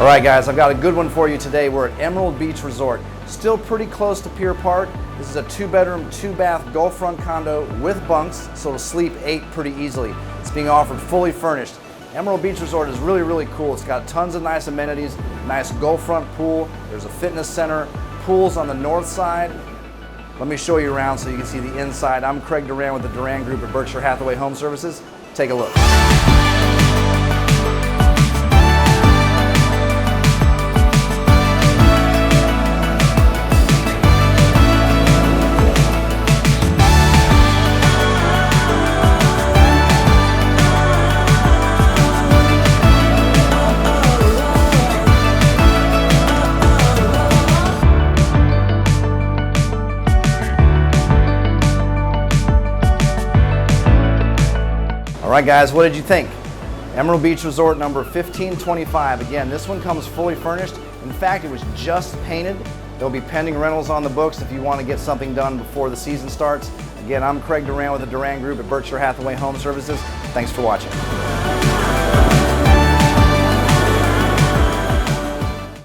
All right guys, I've got a good one for you today. We're at Emerald Beach Resort. Still pretty close to Pier Park. This is a 2-bedroom, 2-bath Gulfront condo with bunks, so it'll sleep 8 pretty easily. It's being offered fully furnished. Emerald Beach Resort is really cool. It's got tons of nice amenities, nice Gulfront pool. There's a fitness center, pools on the north side. Let me show you around so you can see the inside. I'm Craig Duran with the Duran Group at Berkshire Hathaway Home Services. Take a look. All right guys, what did you think? Emerald Beach Resort number 1525. Again, this one comes fully furnished. In fact, it was just painted. There'll be pending rentals on the books if you want to get something done before the season starts. Again, I'm Craig Duran with the Duran Group at Berkshire Hathaway Home Services. Thanks for watching.